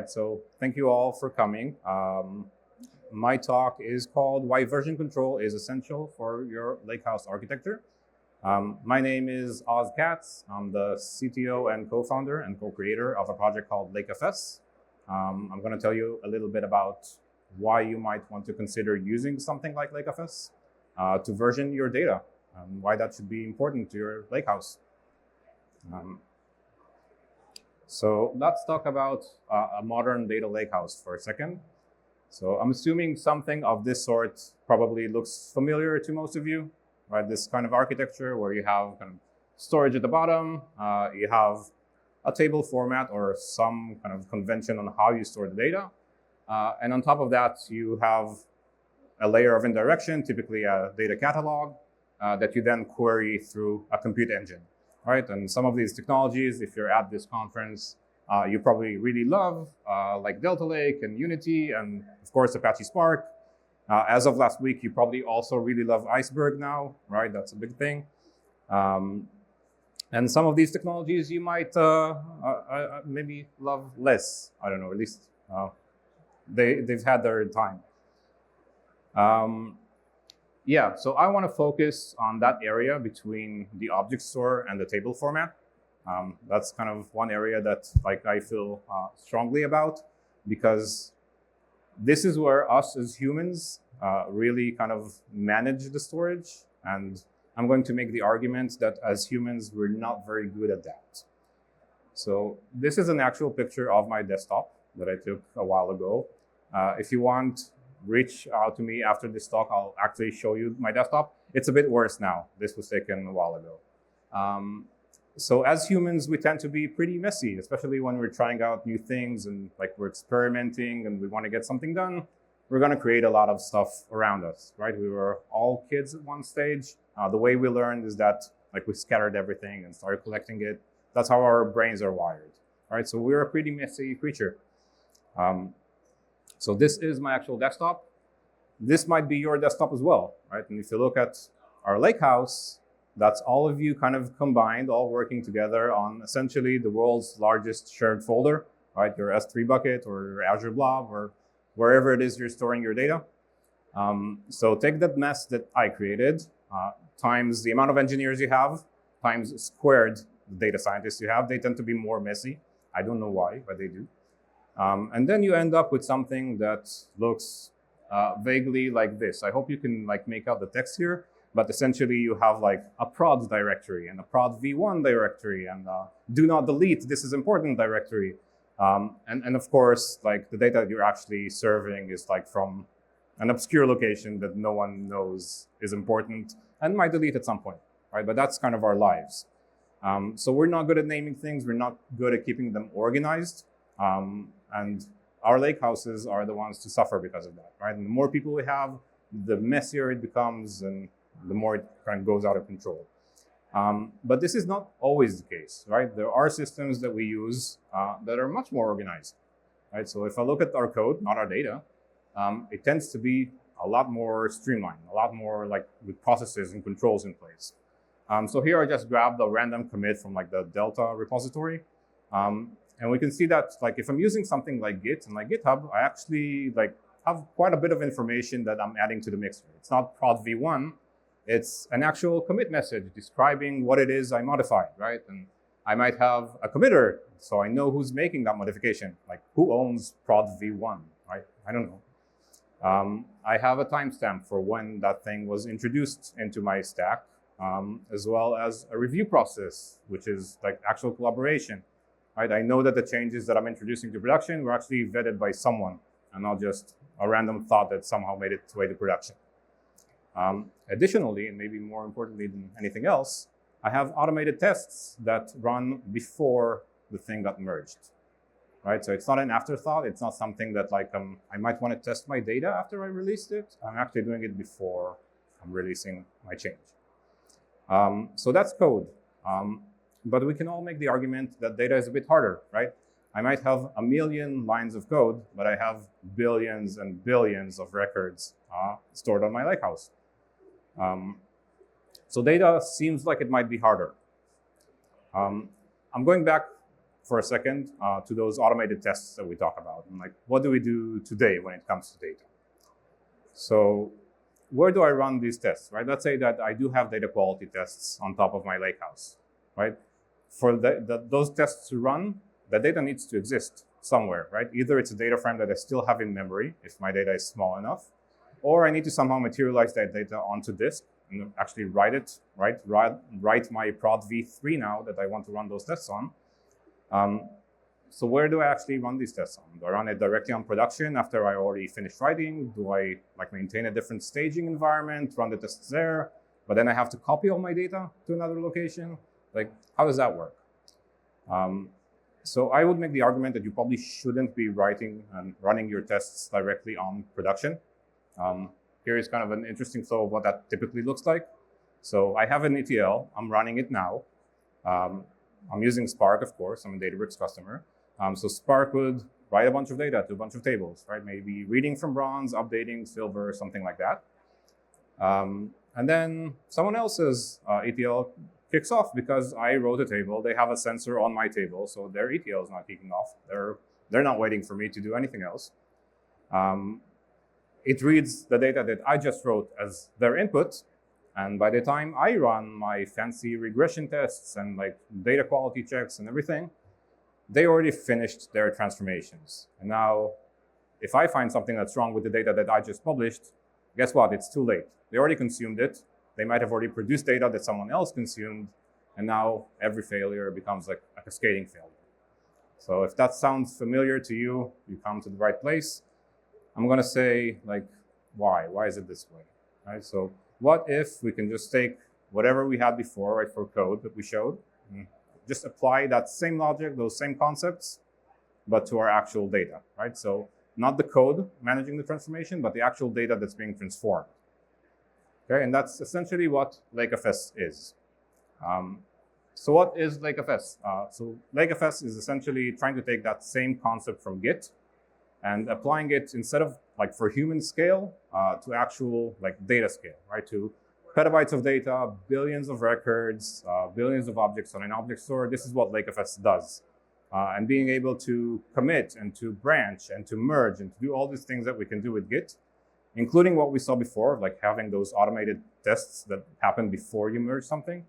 right, so thank you all for coming. My talk is called Why Version Control is Essential for Your Lakehouse Architecture. My name is Katz. I'm the CTO and co-founder and co-creator of a project called lakeFS. I'm going to tell you a little bit about why you might want to consider using something like lakeFS to version your data, and why that should be important to your lakehouse. So let's talk about a modern data lakehouse for a second. So I'm assuming something of this sort probably looks familiar to most of you, right? This kind of architecture where you have kind of storage at the bottom, you have a table format or some kind of convention on how you store the data. And on top of that, you have a layer of indirection, typically a data catalog, that you then query through a compute engine, right? And some of these technologies, if you're at this conference, you probably really love, like Delta Lake and Unity, and of course, Apache Spark. As of last week, you probably also really love Iceberg now, right? That's a big thing. And some of these technologies you might maybe love less. I don't know, at least they've had their time. Yeah, so I want to focus on that area between the object store and the table format. That's kind of one area that I feel strongly about, because this is where us as humans really kind of manage the storage. And I'm going to make the argument that as humans, we're not very good at that. So this is an actual picture of my desktop that I took a while ago. If you want, reach out to me after this talk. I'll actually show you my desktop. It's a bit worse now. This was taken a while ago. So as humans, we tend to be pretty messy, especially when we're trying out new things and we're experimenting and we want to get something done. We're going to create a lot of stuff around us, right? We were all kids at one stage. The way we learned is that we scattered everything and started collecting it. That's how our brains are wired, right? So we're a pretty messy creature. So this is my actual desktop. This might be your desktop as well, right? And if you look at our lakehouse, that's all of you kind of combined, all working together on essentially the world's largest shared folder, right? Your S3 bucket or your Azure Blob or wherever it is you're storing your data. So take that mess that I created, times the amount of engineers you have, times squared the data scientists you have. They tend to be more messy. I don't know why, but they do. And then you end up with something that looks vaguely like this. I hope you can make out the text here. But essentially, you have a prod directory and a prod v1 directory and do not delete, this is important directory. And of course, the data that you're actually serving is from an obscure location that no one knows is important and might delete at some point, right? But that's kind of our lives. So we're not good at naming things. We're not good at keeping them organized. And our lakehouses are the ones to suffer because of that, right? And the more people we have, the messier it becomes and the more it kind of goes out of control. But this is not always the case, right? There are systems that we use that are much more organized, right? So if I look at our code, not our data, it tends to be a lot more streamlined, a lot more with processes and controls in place. So here I just grabbed a random commit from the Delta repository. And we can see that if I'm using something like Git and GitHub, I actually have quite a bit of information that I'm adding to the mixer. It's not prod v1. It's an actual commit message describing what it is I modified, right? And I might have a committer, so I know who's making that modification, who owns prod v1, right? I don't know. I have a timestamp for when that thing was introduced into my stack, as well as a review process, which is actual collaboration, right? I know that the changes that I'm introducing to production were actually vetted by someone and not just a random thought that somehow made its way to production. Additionally, and maybe more importantly than anything else, I have automated tests that run before the thing got merged, right? So it's not an afterthought. It's not something that I might want to test my data after I released it. I'm actually doing it before I'm releasing my change. So that's code. But we can all make the argument that data is a bit harder, right? I might have 1 million lines of code, but I have billions and billions of records stored on my lakehouse. So data seems like it might be harder. I'm going back for a second to those automated tests that we talk about. And like, what do we do today when it comes to data? So where do I run these tests, right? Let's say that I do have data quality tests on top of my Lakehouse, right? For those tests to run, the data needs to exist somewhere, right? Either it's a data frame that I still have in memory, if my data is small enough, or I need to somehow materialize that data onto disk and actually write it, right? Write my prod v3 now that I want to run those tests on. So where do I actually run these tests on? Do I run it directly on production after I already finished writing? Do I like maintain a different staging environment, run the tests there, but then I have to copy all my data to another location? Like, how does that work? So I would make the argument that you probably shouldn't be writing and running your tests directly on production. Here is kind of an interesting flow of what that typically looks like. So I have an ETL, I'm running it now. I'm using Spark, of course, I'm a DataBricks customer. So Spark would write a bunch of data to a bunch of tables, right? Maybe reading from bronze, updating silver, something like that. And then someone else's ETL kicks off because I wrote a table. They have a sensor on my table, so their ETL is not kicking off. They're not waiting for me to do anything else. It reads the data that I just wrote as their input. And by the time I run my fancy regression tests and like data quality checks and everything, they already finished their transformations. And now, if I find something that's wrong with the data that I just published, guess what? It's too late. They already consumed it. They might have already produced data that someone else consumed. And now every failure becomes like a cascading failure. So if that sounds familiar to you, you come to the right place. I'm going to say, like, why? Why is it this way? Right? So what if we can just take whatever we had before, right, for code that we showed, and just apply that same logic, those same concepts, but to our actual data, right? So not the code managing the transformation, but the actual data that's being transformed. Okay, and that's essentially what lakeFS is. So what is lakeFS? So lakeFS is essentially trying to take that same concept from Git and applying it, instead of like for human scale, to actual like data scale, right? To petabytes of data, billions of records, billions of objects on an object store. This is what lakeFS does. And being able to commit and to branch and to merge and to do all these things that we can do with Git, including what we saw before, like having those automated tests that happen before you merge something,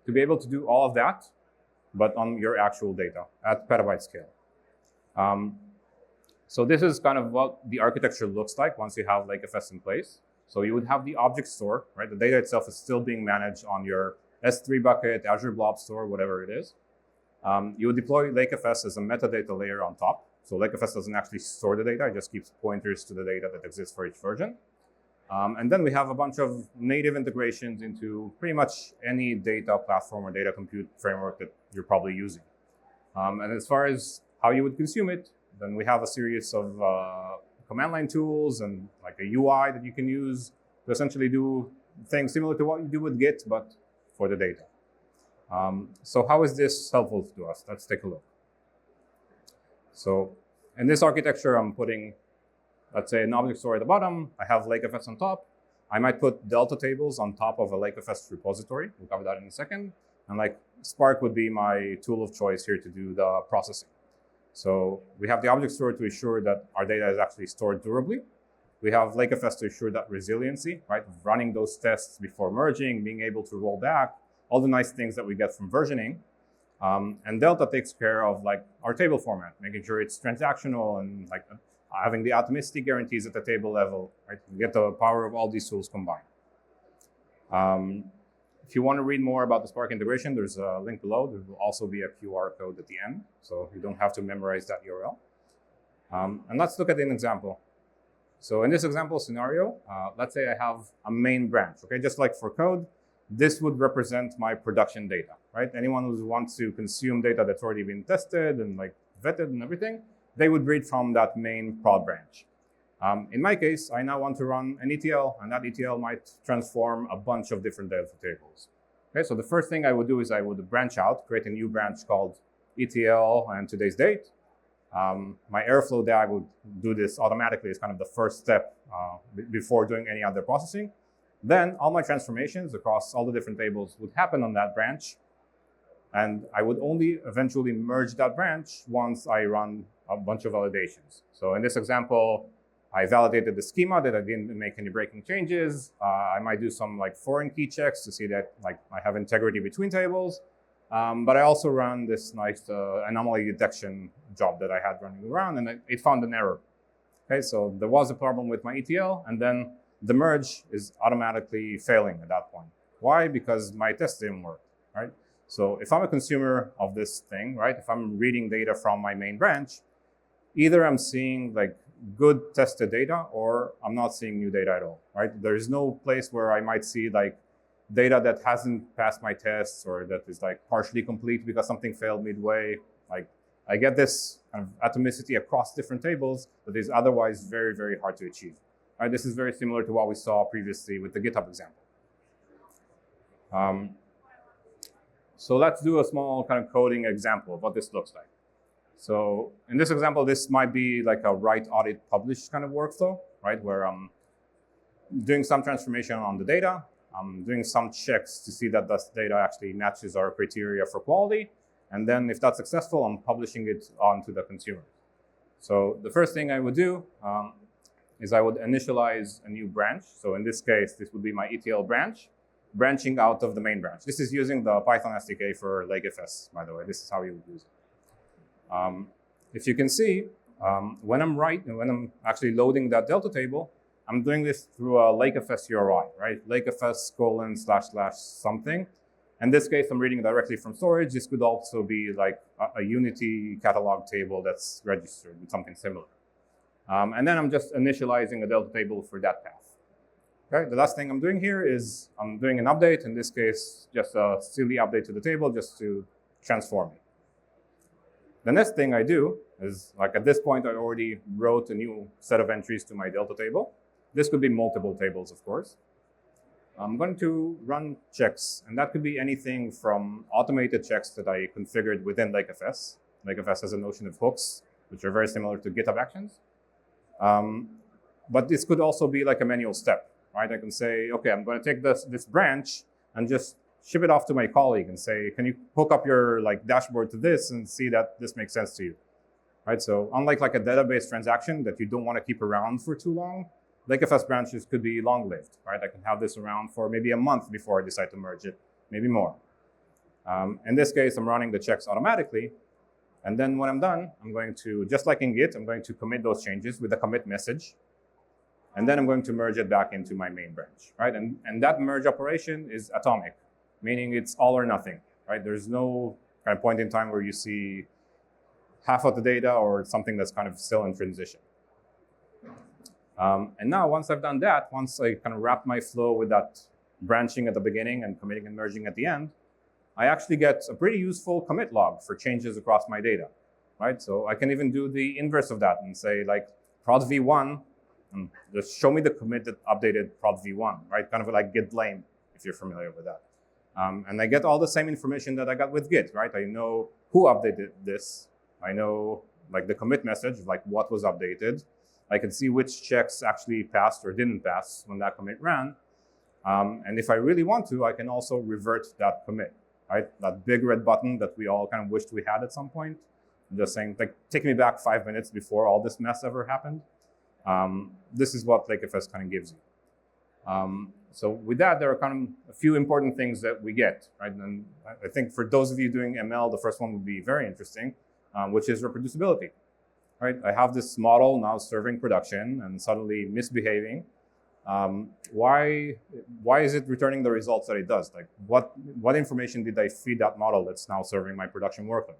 to be able to do all of that, but on your actual data at petabyte scale. So this is kind of what the architecture looks like once you have lakeFS in place. So you would have the object store, right? The data itself is still being managed on your S3 bucket, Azure Blob Store, whatever it is. You would deploy lakeFS as a metadata layer on top. So lakeFS doesn't actually store the data, it just keeps pointers to the data that exists for each version. And then we have a bunch of native integrations into pretty much any data platform or data compute framework that you're probably using. And as far as how you would consume it, then we have a series of command line tools and like a UI that you can use to essentially do things similar to what you do with Git, but for the data. So how is this helpful to us? Let's take a look. So in this architecture, I'm putting, let's say, an object store at the bottom. I have lakeFS on top. I might put Delta tables on top of a lakeFS repository. We'll cover that in a second. And like Spark would be my tool of choice here to do the processing. So we have the object store to ensure that our data is actually stored durably. We have lakeFS to ensure that resiliency, right? Running those tests before merging, being able to roll back, all the nice things that we get from versioning. And Delta takes care of like our table format, making sure it's transactional and like having the atomicity guarantees at the table level, right? You get the power of all these tools combined. If you want to read more about the Spark integration, there's a link below. There will also be a QR code at the end, so you don't have to memorize that URL. And let's look at an example. So in this example scenario, let's say I have a main branch, okay? Just like for code, this would represent my production data, right? Anyone who wants to consume data that's already been tested and like vetted and everything, they would read from that main prod branch. In my case, I now want to run an ETL, and that ETL might transform a bunch of different data tables. Okay, so the first thing I would do is I would branch out, create a new branch called ETL and today's date. My Airflow DAG would do this automatically as kind of the first step before doing any other processing. Then all my transformations across all the different tables would happen on that branch. And I would only eventually merge that branch once I run a bunch of validations. So in this example, I validated the schema that I didn't make any breaking changes. I might do some like foreign key checks to see that like I have integrity between tables. But I also run this nice anomaly detection job that I had running around, and it found an error. Okay, so there was a problem with my ETL, and then the merge is automatically failing at that point. Why? Because my test didn't work, right? So if I'm a consumer of this thing, right, if I'm reading data from my main branch, either I'm seeing like good tested data or I'm not seeing new data at all, right? There's no place where I might see like data that hasn't passed my tests or that is like partially complete because something failed midway. Like I get this kind of atomicity across different tables that is otherwise very, very hard to achieve. Right? This is very similar to what we saw previously with the GitHub example. So let's do a small kind of coding example of what this looks like. So in this example, this might be like a write, audit, publish kind of workflow, right? Where I'm doing some transformation on the data. I'm doing some checks to see that this data actually matches our criteria for quality. And then if that's successful, I'm publishing it onto the consumer. So the first thing I would do is I would initialize a new branch. So in this case, this would be my ETL branch, branching out of the main branch. This is using the Python SDK for lakeFS, by the way. This is how you would use it. If you can see, when I'm actually loading that Delta table, I'm doing this through a lakeFS URI, right? lakeFS : / something. In this case, I'm reading directly from storage. This could also be like a Unity catalog table that's registered with something similar. And then I'm just initializing a Delta table for that path. Okay, the last thing I'm doing here is I'm doing an update. In this case, just a silly update to the table just to transform it. The next thing I do is, like at this point, I already wrote a new set of entries to my Delta table. This could be multiple tables, of course. I'm going to run checks, and that could be anything from automated checks that I configured within lakeFS. lakeFS has a notion of hooks, which are very similar to GitHub Actions. But this could also be like a manual step, right? I can say, okay, I'm going to take this branch and just ship it off to my colleague and say, can you hook up your like dashboard to this and see that this makes sense to you, right? So unlike like a database transaction that you don't want to keep around for too long, lakeFS branches could be long-lived, right? I can have this around for maybe a month before I decide to merge it, maybe more. In this case, I'm running the checks automatically. And then when I'm done, I'm going to, just like in Git, I'm going to commit those changes with a commit message. And then I'm going to merge it back into my main branch, right? And that merge operation is atomic, meaning it's all or nothing, right? There's no kind of point in time where you see half of the data or something that's kind of still in transition. And now once I've done that, once I kind of wrap my flow with that branching at the beginning and committing and merging at the end, I actually get a pretty useful commit log for changes across my data, right? So I can even do the inverse of that and say like prod v1, and just show me the commit that updated prod v1, right? Kind of like git blame, if you're familiar with that. And I get all the same information that I got with Git, right? I know who updated this. I know like the commit message, like what was updated. I can see which checks actually passed or didn't pass when that commit ran. And if I really want to, I can also revert that commit, right? That big red button that we all kind of wished we had at some point. Just saying, like, take me back 5 minutes before all this mess ever happened. This is what lakeFS kind of gives you. So with that, there are kind of a few important things that we get, right? And I think for those of you doing ML, the first one would be very interesting, which is reproducibility. Right? I have this model now serving production and suddenly misbehaving. Why is it returning the results that it does? Like what information did I feed that model that's now serving my production workload?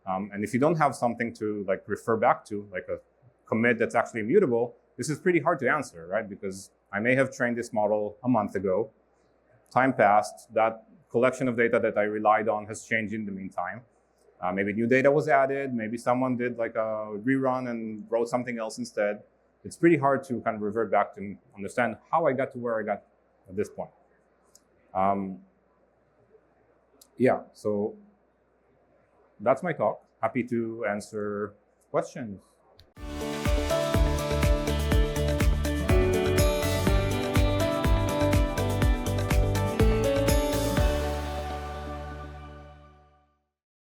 And if you don't have something to like refer back to, like a commit that's actually immutable, this is pretty hard to answer, right? Because I may have trained this model a month ago. Time passed. That collection of data that I relied on has changed in the meantime. Maybe new data was added. Maybe someone did like a rerun and wrote something else instead. It's pretty hard to kind of revert back to understand how I got to where I got at this point. Yeah, so that's my talk. Happy to answer questions.